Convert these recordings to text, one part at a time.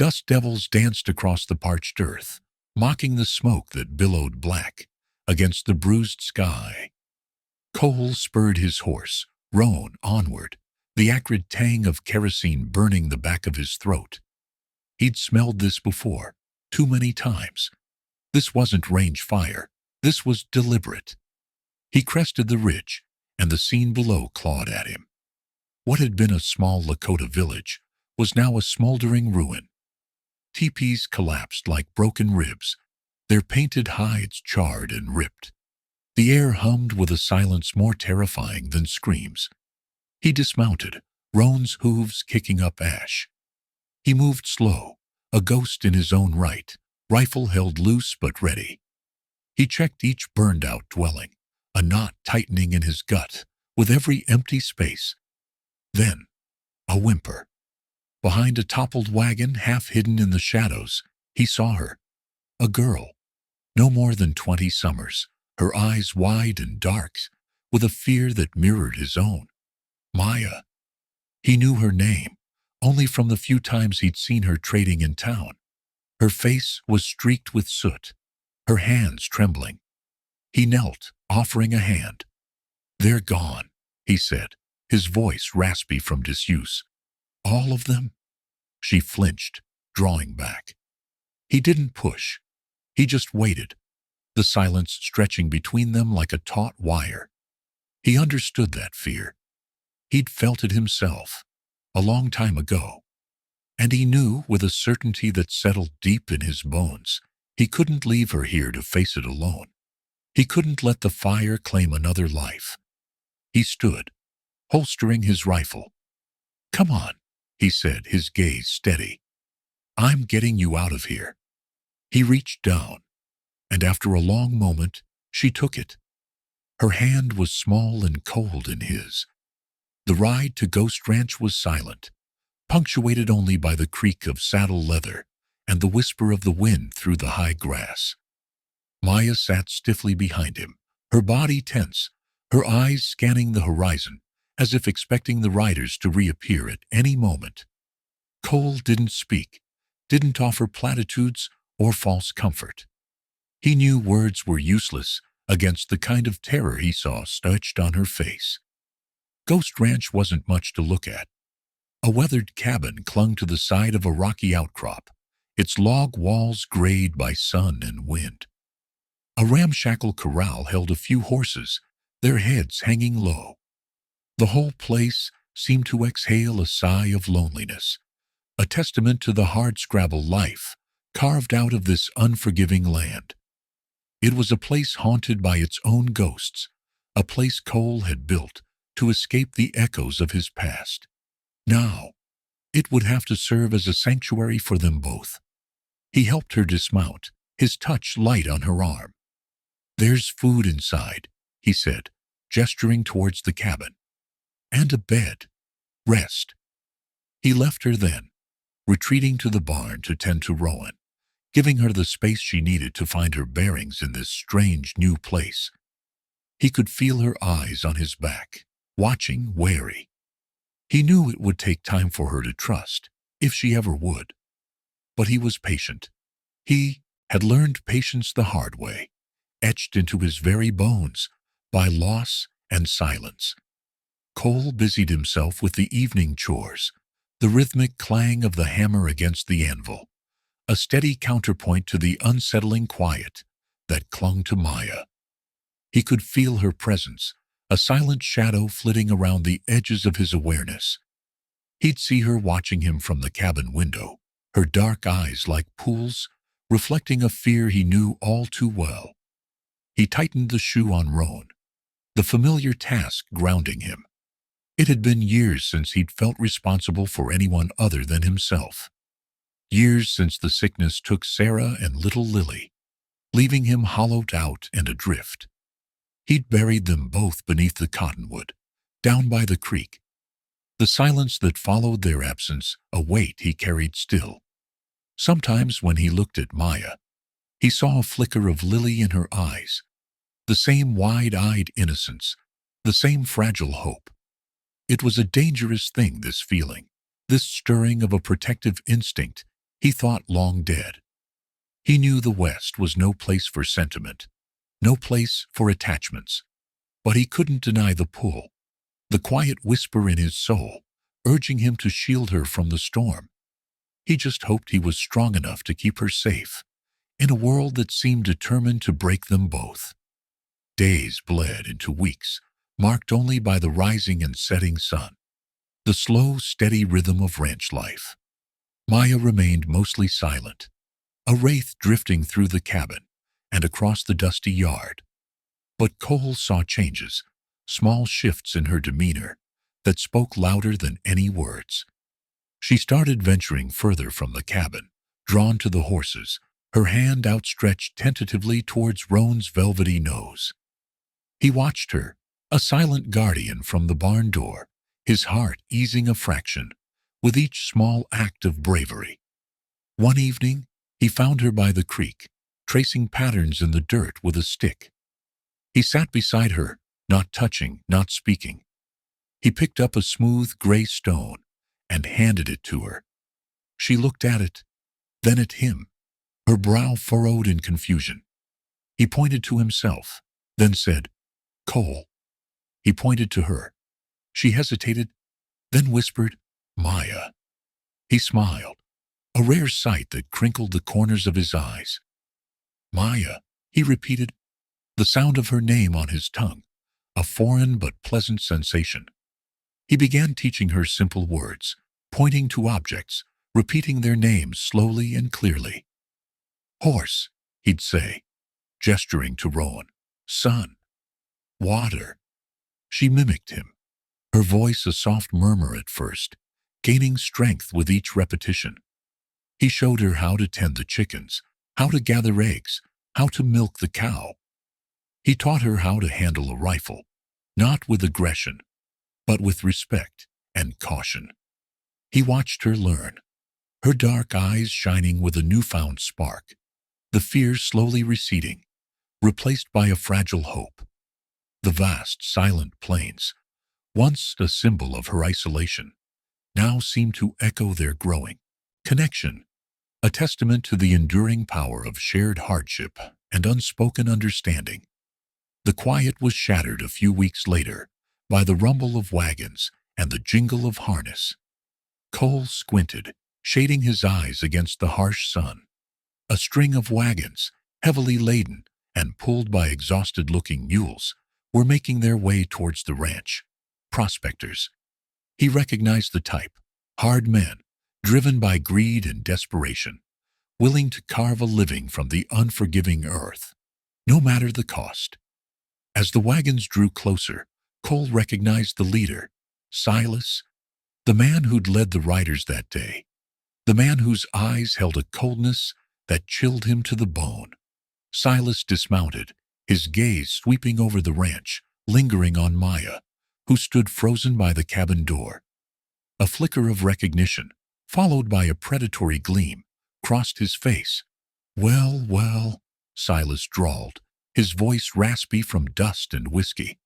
Dust devils danced across the parched earth, mocking the smoke that billowed black against the bruised sky. Cole spurred his horse, roan, onward, the acrid tang of kerosene burning the back of his throat. He'd smelled this before, too many times. This wasn't range fire. This was deliberate. He crested the ridge, and the scene below clawed at him. What had been a small Lakota village was now a smoldering ruin. Teepees collapsed like broken ribs, their painted hides charred and ripped. The air hummed with a silence more terrifying than screams. He dismounted, roan's hooves kicking up ash. He moved slow, a ghost in his own right, rifle held loose but ready. He checked each burned-out dwelling, a knot tightening in his gut with every empty space. Then, a whimper. Behind a toppled wagon half hidden in the shadows, he saw her. A girl, no more than 20 summers, her eyes wide and dark, with a fear that mirrored his own. Maya. He knew her name, only from the few times he'd seen her trading in town. Her face was streaked with soot, her hands trembling. He knelt, offering a hand. "They're gone," he said, his voice raspy from disuse. "All of them?" She flinched, drawing back. He didn't push. He just waited, the silence stretching between them like a taut wire. He understood that fear. He'd felt it himself, a long time ago. And he knew with a certainty that settled deep in his bones, he couldn't leave her here to face it alone. He couldn't let the fire claim another life. He stood, holstering his rifle. "Come on," he said, his gaze steady. "I'm getting you out of here." He reached down, and after a long moment, she took it. Her hand was small and cold in his. The ride to Ghost Ranch was silent, punctuated only by the creak of saddle leather and the whisper of the wind through the high grass. Maya sat stiffly behind him, her body tense, her eyes scanning the horizon, as if expecting the riders to reappear at any moment. Cole didn't speak, didn't offer platitudes or false comfort. He knew words were useless against the kind of terror he saw etched on her face. Ghost Ranch wasn't much to look at. A weathered cabin clung to the side of a rocky outcrop, its log walls grayed by sun and wind. A ramshackle corral held a few horses, their heads hanging low. The whole place seemed to exhale a sigh of loneliness, a testament to the hardscrabble life carved out of this unforgiving land. It was a place haunted by its own ghosts, a place Cole had built to escape the echoes of his past. Now, it would have to serve as a sanctuary for them both. He helped her dismount, his touch light on her arm. "There's food inside," he said, gesturing towards the cabin. "And a bed. Rest." He left her then, retreating to the barn to tend to Rowan, giving her the space she needed to find her bearings in this strange new place. He could feel her eyes on his back, watching, wary. He knew it would take time for her to trust, if she ever would. But he was patient. He had learned patience the hard way, etched into his very bones by loss and silence. Cole busied himself with the evening chores, the rhythmic clang of the hammer against the anvil, a steady counterpoint to the unsettling quiet that clung to Maya. He could feel her presence, a silent shadow flitting around the edges of his awareness. He'd see her watching him from the cabin window, her dark eyes like pools, reflecting a fear he knew all too well. He tightened the shoe on Roan, the familiar task grounding him. It had been years since he'd felt responsible for anyone other than himself. Years since the sickness took Sarah and little Lily, leaving him hollowed out and adrift. He'd buried them both beneath the cottonwood, down by the creek. The silence that followed their absence, a weight he carried still. Sometimes when he looked at Maya, he saw a flicker of Lily in her eyes, the same wide-eyed innocence, the same fragile hope. It was a dangerous thing, this feeling, this stirring of a protective instinct he thought long dead. He knew the West was no place for sentiment, no place for attachments. But he couldn't deny the pull, the quiet whisper in his soul, urging him to shield her from the storm. He just hoped he was strong enough to keep her safe, in a world that seemed determined to break them both. Days bled into weeks, marked only by the rising and setting sun, the slow, steady rhythm of ranch life. Maya remained mostly silent, a wraith drifting through the cabin and across the dusty yard. But Cole saw changes, small shifts in her demeanor that spoke louder than any words. She started venturing further from the cabin, drawn to the horses, her hand outstretched tentatively towards Roan's velvety nose. He watched her, a silent guardian from the barn door, his heart easing a fraction with each small act of bravery. One evening, he found her by the creek, tracing patterns in the dirt with a stick. He sat beside her, not touching, not speaking. He picked up a smooth gray stone and handed it to her. She looked at it, then at him, her brow furrowed in confusion. He pointed to himself, then said, "Cole." He pointed to her. She hesitated, then whispered, "Maya." He smiled, a rare sight that crinkled the corners of his eyes. "Maya," he repeated, the sound of her name on his tongue, a foreign but pleasant sensation. He began teaching her simple words, pointing to objects, repeating their names slowly and clearly. "Horse," he'd say, gesturing to Rowan. "Sun. Water." She mimicked him, her voice a soft murmur at first, gaining strength with each repetition. He showed her how to tend the chickens, how to gather eggs, how to milk the cow. He taught her how to handle a rifle, not with aggression, but with respect and caution. He watched her learn, her dark eyes shining with a newfound spark, the fear slowly receding, replaced by a fragile hope. The vast, silent plains, once a symbol of her isolation, now seemed to echo their growing connection, a testament to the enduring power of shared hardship and unspoken understanding. The quiet was shattered a few weeks later by the rumble of wagons and the jingle of harness. Cole squinted, shading his eyes against the harsh sun. A string of wagons, heavily laden and pulled by exhausted-looking mules, were making their way towards the ranch. Prospectors. He recognized the type, hard men, driven by greed and desperation, willing to carve a living from the unforgiving earth, no matter the cost. As the wagons drew closer, Cole recognized the leader, Silas, the man who'd led the riders that day, the man whose eyes held a coldness that chilled him to the bone. Silas dismounted, his gaze sweeping over the ranch, lingering on Maya, who stood frozen by the cabin door. A flicker of recognition, followed by a predatory gleam, crossed his face. "Well, well," Silas drawled, his voice raspy from dust and whiskey.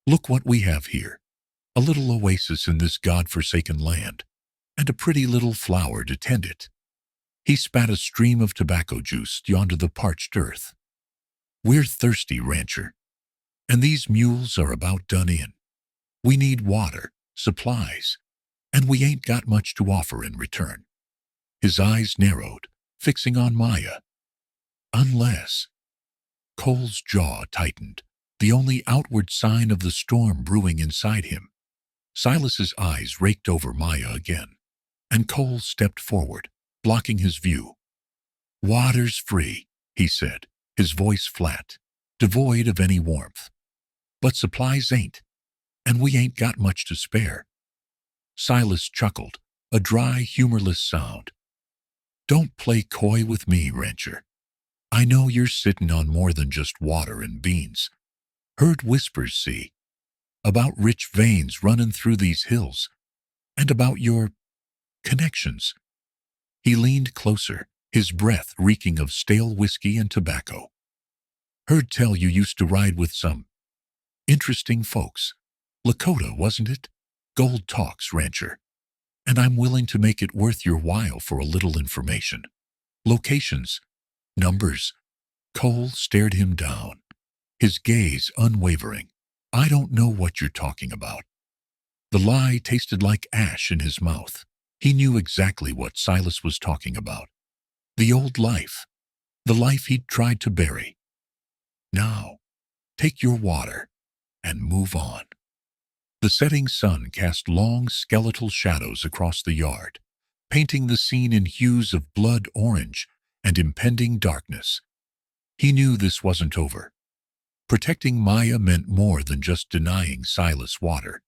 "Look what we have here. A little oasis in this God-forsaken land, and a pretty little flower to tend it." He spat a stream of tobacco juice onto the parched earth. "We're thirsty, rancher, and these mules are about done in. We need water, supplies, and we ain't got much to offer in return." His eyes narrowed, fixing on Maya. "Unless—" Cole's jaw tightened, the only outward sign of the storm brewing inside him. Silas's eyes raked over Maya again, and Cole stepped forward, blocking his view. "Water's free," he said, his voice flat, devoid of any warmth. "But supplies ain't, and we ain't got much to spare." Silas chuckled, a dry, humorless sound. "Don't play coy with me, rancher. I know you're sitting on more than just water and beans. Heard whispers, see, about rich veins running through these hills, and about your connections." He leaned closer, his breath reeking of stale whiskey and tobacco. "Heard tell you used to ride with some interesting folks. Lakota, wasn't it? Gold talks, rancher. and I'm willing to make it worth your while for a little information. Locations, numbers. Cole stared him down, his gaze unwavering. I don't know what you're talking about. The lie tasted like ash in his mouth. He knew exactly what Silas was talking about. The old life, the life he'd tried to bury. Now, take your water and move on. The setting sun cast long skeletal shadows across the yard, painting the scene in hues of blood orange and impending darkness. He knew this wasn't over. Protecting Maya meant more than just denying Silas water.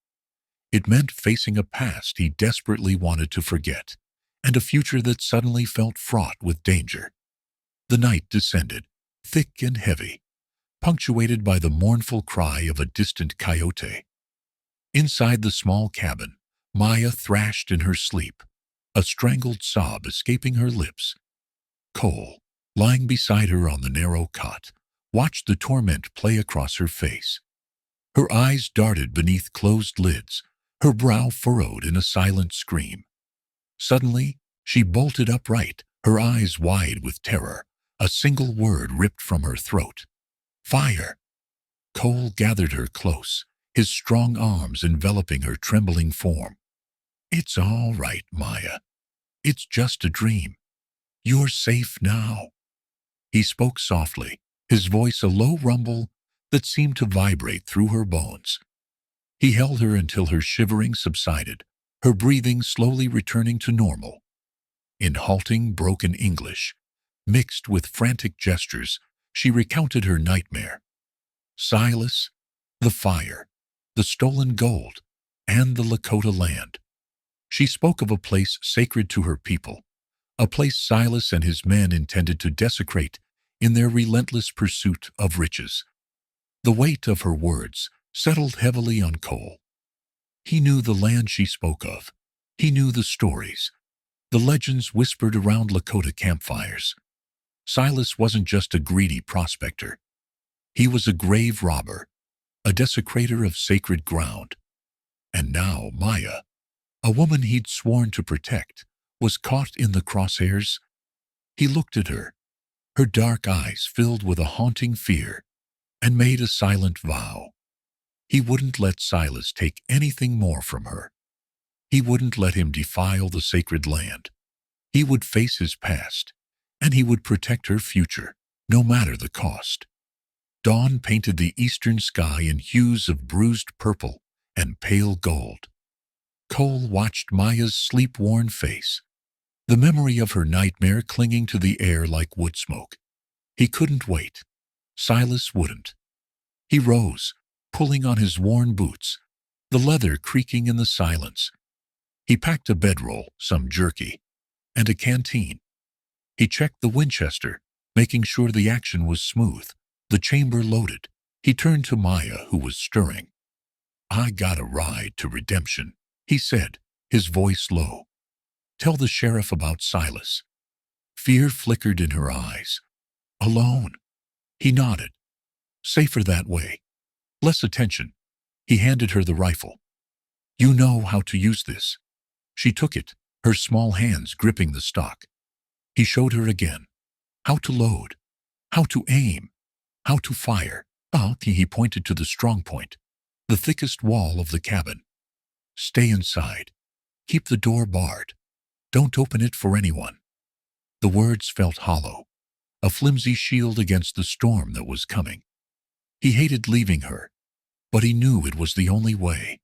It meant facing a past he desperately wanted to forget, and a future that suddenly felt fraught with danger. The night descended, thick and heavy, punctuated by the mournful cry of a distant coyote. Inside the small cabin, Maya thrashed in her sleep, a strangled sob escaping her lips. Cole, lying beside her on the narrow cot, watched the torment play across her face. Her eyes darted beneath closed lids, her brow furrowed in a silent scream. Suddenly, she bolted upright, her eyes wide with terror, a single word ripped from her throat. Fire! Cole gathered her close, his strong arms enveloping her trembling form. It's all right, Maya. It's just a dream. You're safe now. He spoke softly, his voice a low rumble that seemed to vibrate through her bones. He held her until her shivering subsided, her breathing slowly returning to normal. In halting, broken English, mixed with frantic gestures, she recounted her nightmare. Silas, the fire, the stolen gold, and the Lakota land. She spoke of a place sacred to her people, a place Silas and his men intended to desecrate in their relentless pursuit of riches. The weight of her words settled heavily on Cole. He knew the land she spoke of. He knew the stories, the legends whispered around Lakota campfires. Silas wasn't just a greedy prospector. He was a grave robber, a desecrator of sacred ground. And now Maya, a woman he'd sworn to protect, was caught in the crosshairs. He looked at her, her dark eyes filled with a haunting fear, and made a silent vow. He wouldn't let Silas take anything more from her. He wouldn't let him defile the sacred land. He would face his past, and he would protect her future, no matter the cost. Dawn painted the eastern sky in hues of bruised purple and pale gold. Cole watched Maya's sleep-worn face, the memory of her nightmare clinging to the air like wood smoke. He couldn't wait. Silas wouldn't. He rose, pulling on his worn boots, the leather creaking in the silence. He packed a bedroll, some jerky, and a canteen. He checked the Winchester, making sure the action was smooth, the chamber loaded. He turned to Maya, who was stirring. I got a ride to redemption, he said, his voice low. Tell the sheriff about Silas. Fear flickered in her eyes. Alone? He nodded. Safer that way. Less attention. He handed her the rifle. You know how to use this. She took it, her small hands gripping the stock. He showed her again. How to load. How to aim. How to fire. He pointed to the strong point, the thickest wall of the cabin. Stay inside. Keep the door barred. Don't open it for anyone. The words felt hollow, a flimsy shield against the storm that was coming. He hated leaving her, but he knew it was the only way.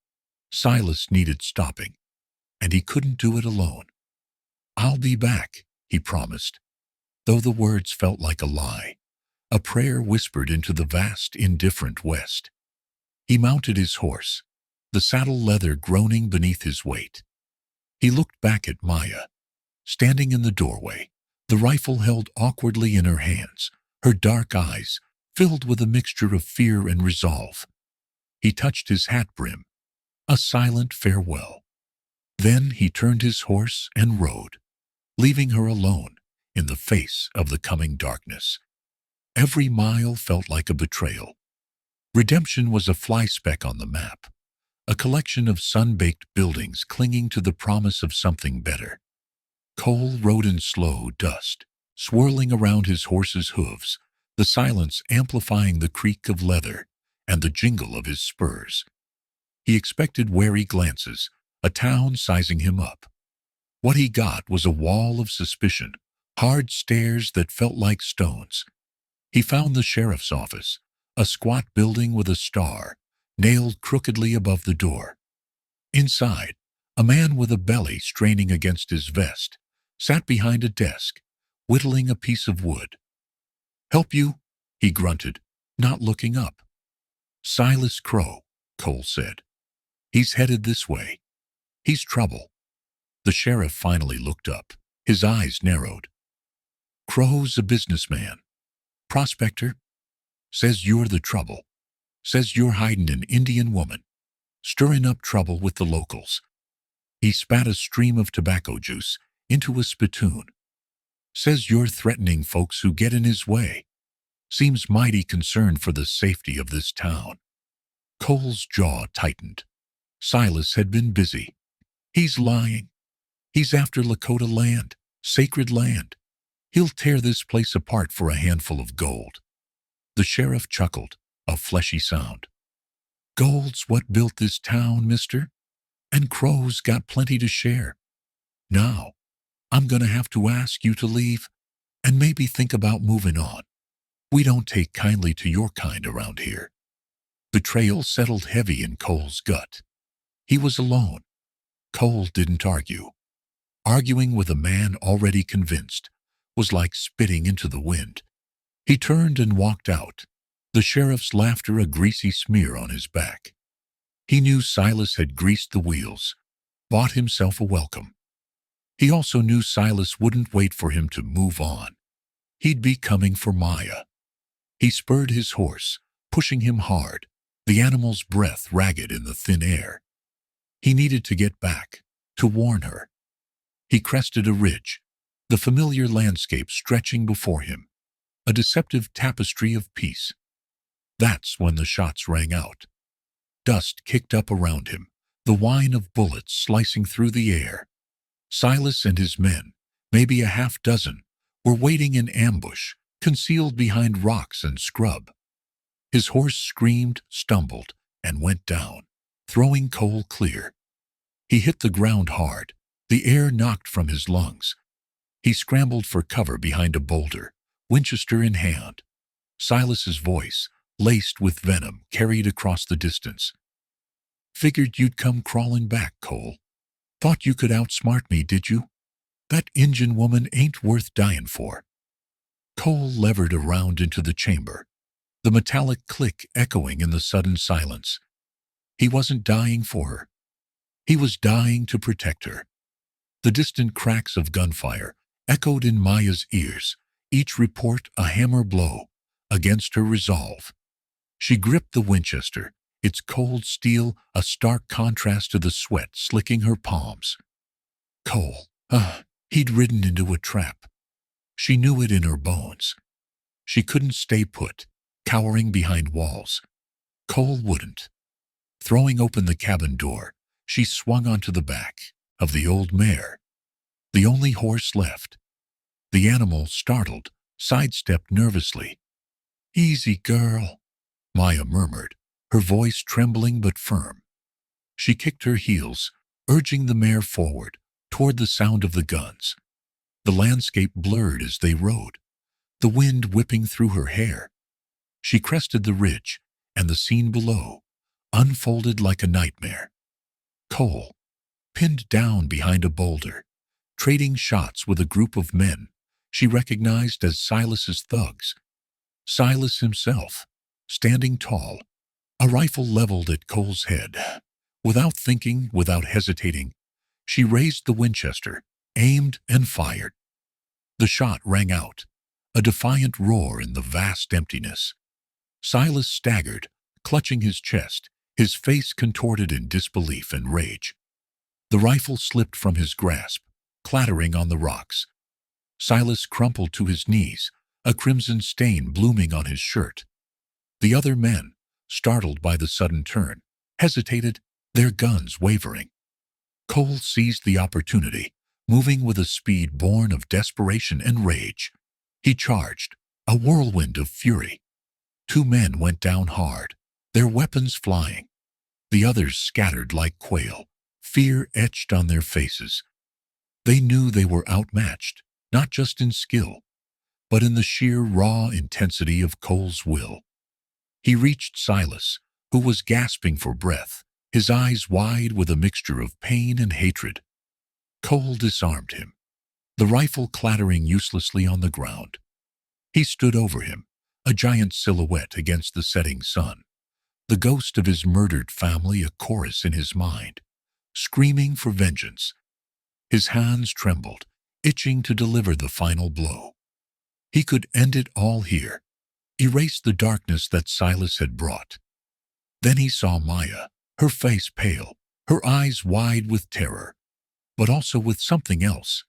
Silas needed stopping, and he couldn't do it alone. I'll be back, he promised, though the words felt like a lie, a prayer whispered into the vast, indifferent west. He mounted his horse, the saddle leather groaning beneath his weight. He looked back at Maya, standing in the doorway, the rifle held awkwardly in her hands, her dark eyes filled with a mixture of fear and resolve. He touched his hat brim, a silent farewell. Then he turned his horse and rode, leaving her alone in the face of the coming darkness. Every mile felt like a betrayal. Redemption was a fly speck on the map, a collection of sun-baked buildings clinging to the promise of something better. Cole rode in slow dust, swirling around his horse's hooves, the silence amplifying the creak of leather and the jingle of his spurs. He expected wary glances, a town sizing him up. What he got was a wall of suspicion, hard stares that felt like stones. He found the sheriff's office, a squat building with a star, nailed crookedly above the door. Inside, a man with a belly straining against his vest sat behind a desk, whittling a piece of wood. "Help you?" he grunted, not looking up. "Silas Crow," Cole said. "He's headed this way. He's trouble." The sheriff finally looked up, his eyes narrowed. "Crow's a businessman. Prospector. Says you're the trouble. Says you're hiding an Indian woman, stirring up trouble with the locals." He spat a stream of tobacco juice into a spittoon. "Says you're threatening folks who get in his way. Seems mighty concerned for the safety of this town." Cole's jaw tightened. Silas had been busy. "He's lying. He's after Lakota land, sacred land. He'll tear this place apart for a handful of gold." The sheriff chuckled, a fleshy sound. "Gold's what built this town, mister, and Crow's got plenty to share. Now, I'm gonna have to ask you to leave, and maybe think about moving on. We don't take kindly to your kind around here." Betrayal settled heavy in Cole's gut. He was alone. Cole didn't argue. Arguing with a man already convinced was like spitting into the wind. He turned and walked out, the sheriff's laughter a greasy smear on his back. He knew Silas had greased the wheels, bought himself a welcome. He also knew Silas wouldn't wait for him to move on. He'd be coming for Maya. He spurred his horse, pushing him hard, the animal's breath ragged in the thin air. He needed to get back, to warn her. He crested a ridge, the familiar landscape stretching before him, a deceptive tapestry of peace. That's when the shots rang out. Dust kicked up around him, the whine of bullets slicing through the air. Silas and his men, maybe a half dozen, were waiting in ambush, concealed behind rocks and scrub. His horse screamed, stumbled, and went down, throwing Cole clear. He hit the ground hard, the air knocked from his lungs. He scrambled for cover behind a boulder, Winchester in hand. Silas's voice, laced with venom, carried across the distance. "Figured you'd come crawling back, Cole. Thought you could outsmart me, did you? That Injun woman ain't worth dying for." Cole levered around into the chamber, the metallic click echoing in the sudden silence. He wasn't dying for her. He was dying to protect her. The distant cracks of gunfire echoed in Maya's ears, each report a hammer blow against her resolve. She gripped the Winchester, its cold steel a stark contrast to the sweat slicking her palms. Cole, he'd ridden into a trap. She knew it in her bones. She couldn't stay put, cowering behind walls. Cole wouldn't. Throwing open the cabin door, she swung onto the back of the old mare, the only horse left. The animal, startled, sidestepped nervously. "Easy, girl," Maya murmured, her voice trembling but firm. She kicked her heels, urging the mare forward, toward the sound of the guns. The landscape blurred as they rode, the wind whipping through her hair. She crested the ridge, and the scene below unfolded like a nightmare. Cole, pinned down behind a boulder, trading shots with a group of men she recognized as Silas's thugs. Silas himself, standing tall, a rifle leveled at Cole's head. Without thinking, without hesitating, she raised the Winchester, aimed and fired. The shot rang out, a defiant roar in the vast emptiness. Silas staggered, clutching his chest, his face contorted in disbelief and rage. The rifle slipped from his grasp, clattering on the rocks. Silas crumpled to his knees, a crimson stain blooming on his shirt. The other men, startled by the sudden turn, hesitated, their guns wavering. Cole seized the opportunity, moving with a speed born of desperation and rage. He charged, a whirlwind of fury. 2 men went down hard, their weapons flying. The others scattered like quail, fear etched on their faces. They knew they were outmatched, not just in skill, but in the sheer raw intensity of Cole's will. He reached Silas, who was gasping for breath, his eyes wide with a mixture of pain and hatred. Cole disarmed him, the rifle clattering uselessly on the ground. He stood over him, a giant silhouette against the setting sun, the ghost of his murdered family a chorus in his mind, screaming for vengeance. His hands trembled, itching to deliver the final blow. He could end it all here, erase the darkness that Silas had brought. Then he saw Maya, her face pale, her eyes wide with terror, but also with something else.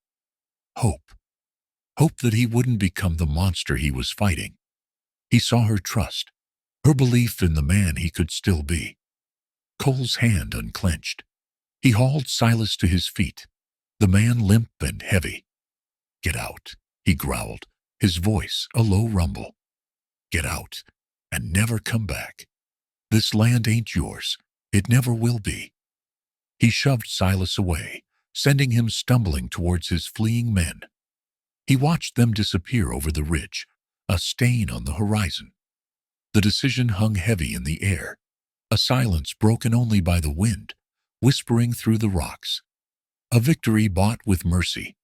Hope. Hope that he wouldn't become the monster he was fighting. He saw her trust, her belief in the man he could still be. Cole's hand unclenched. He hauled Silas to his feet, the man limp and heavy. "Get out," he growled, his voice a low rumble. "Get out, and never come back. This land ain't yours. It never will be." He shoved Silas away, sending him stumbling towards his fleeing men. He watched them disappear over the ridge, a stain on the horizon. The decision hung heavy in the air, a silence broken only by the wind, whispering through the rocks. A victory bought with mercy.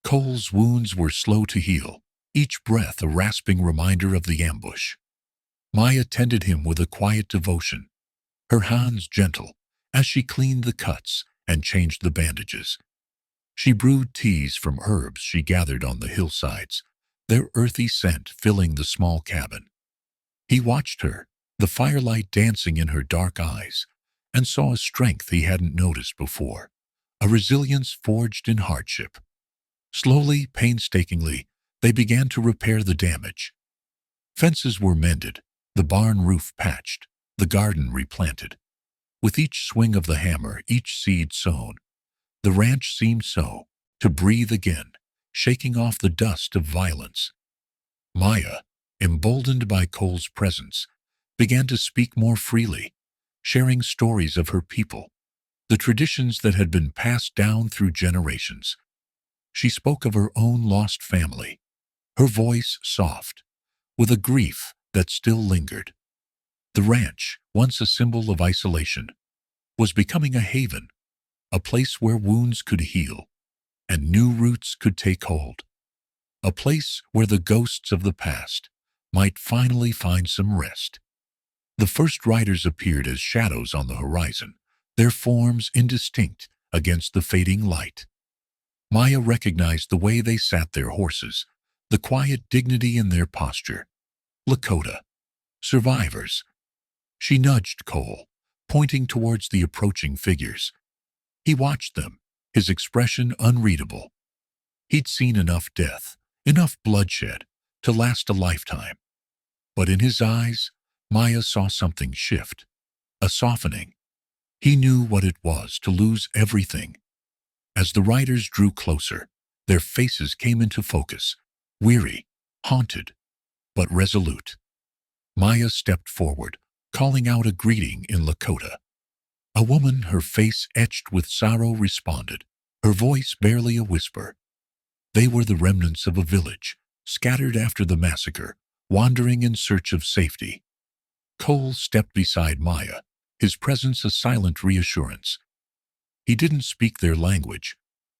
Cole's wounds were slow to heal, each breath a rasping reminder of the ambush. Maya tended him with a quiet devotion, her hands gentle as she cleaned the cuts and changed the bandages. She brewed teas from herbs she gathered on the hillsides, their earthy scent filling the small cabin. He watched her, the firelight dancing in her dark eyes, and saw a strength he hadn't noticed before, a resilience forged in hardship. Slowly, painstakingly, they began to repair the damage. Fences were mended, the barn roof patched, the garden replanted. With each swing of the hammer, each seed sown, the ranch seemed to breathe again, shaking off the dust of violence. Maya, emboldened by Cole's presence, began to speak more freely, sharing stories of her people, the traditions that had been passed down through generations. She spoke of her own lost family, her voice soft, with a grief that still lingered. The ranch, once a symbol of isolation, was becoming a haven, a place where wounds could heal and new roots could take hold, a place where the ghosts of the past might finally find some rest. The first riders appeared as shadows on the horizon, their forms indistinct against the fading light. Maya recognized the way they sat their horses, the quiet dignity in their posture. Lakota. Survivors. She nudged Cole, pointing towards the approaching figures. He watched them, his expression unreadable. He'd seen enough death, enough bloodshed, to last a lifetime. But in his eyes, Maya saw something shift, a softening. He knew what it was to lose everything. As the riders drew closer, their faces came into focus, weary, haunted, but resolute. Maya stepped forward, calling out a greeting in Lakota. A woman, her face etched with sorrow, responded, her voice barely a whisper. They were the remnants of a village, scattered after the massacre, wandering in search of safety. Cole stepped beside Maya, his presence a silent reassurance. He didn't speak their language,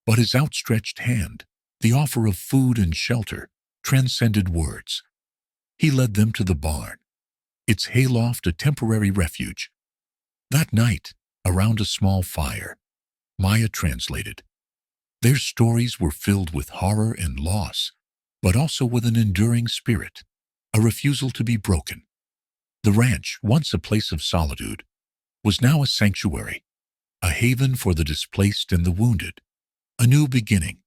but his outstretched hand, the offer of food and shelter, transcended words. He led them to the barn, its hayloft a temporary refuge. That night, around a small fire, Maya translated. Their stories were filled with horror and loss, but also with an enduring spirit, a refusal to be broken. The ranch, once a place of solitude, was now a sanctuary, a haven for the displaced and the wounded, a new beginning,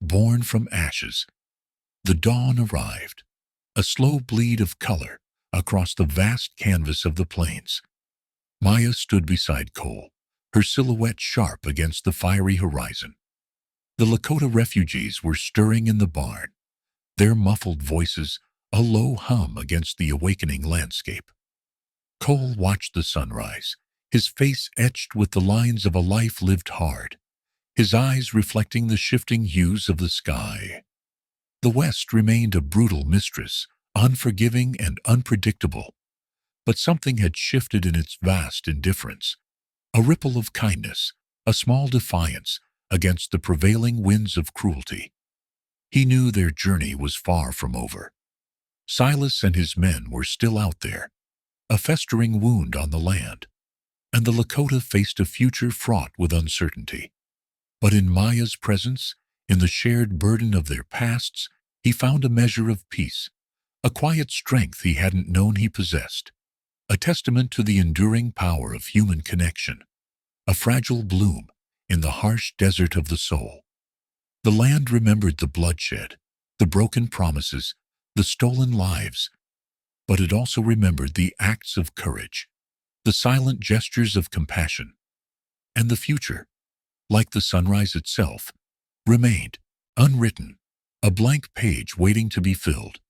born from ashes. The dawn arrived, a slow bleed of color across the vast canvas of the plains. Maya stood beside Cole, her silhouette sharp against the fiery horizon. The Lakota refugees were stirring in the barn, their muffled voices a low hum against the awakening landscape. Cole watched the sunrise, his face etched with the lines of a life lived hard, his eyes reflecting the shifting hues of the sky. The West remained a brutal mistress, unforgiving and unpredictable, but something had shifted in its vast indifference, a ripple of kindness, a small defiance against the prevailing winds of cruelty. He knew their journey was far from over. Silas and his men were still out there, a festering wound on the land, and the Lakota faced a future fraught with uncertainty. But in Maya's presence, in the shared burden of their pasts, he found a measure of peace, a quiet strength he hadn't known he possessed, a testament to the enduring power of human connection, a fragile bloom in the harsh desert of the soul. The land remembered the bloodshed, the broken promises, the stolen lives, but it also remembered the acts of courage, the silent gestures of compassion, and the future, like the sunrise itself, remained unwritten, a blank page waiting to be filled.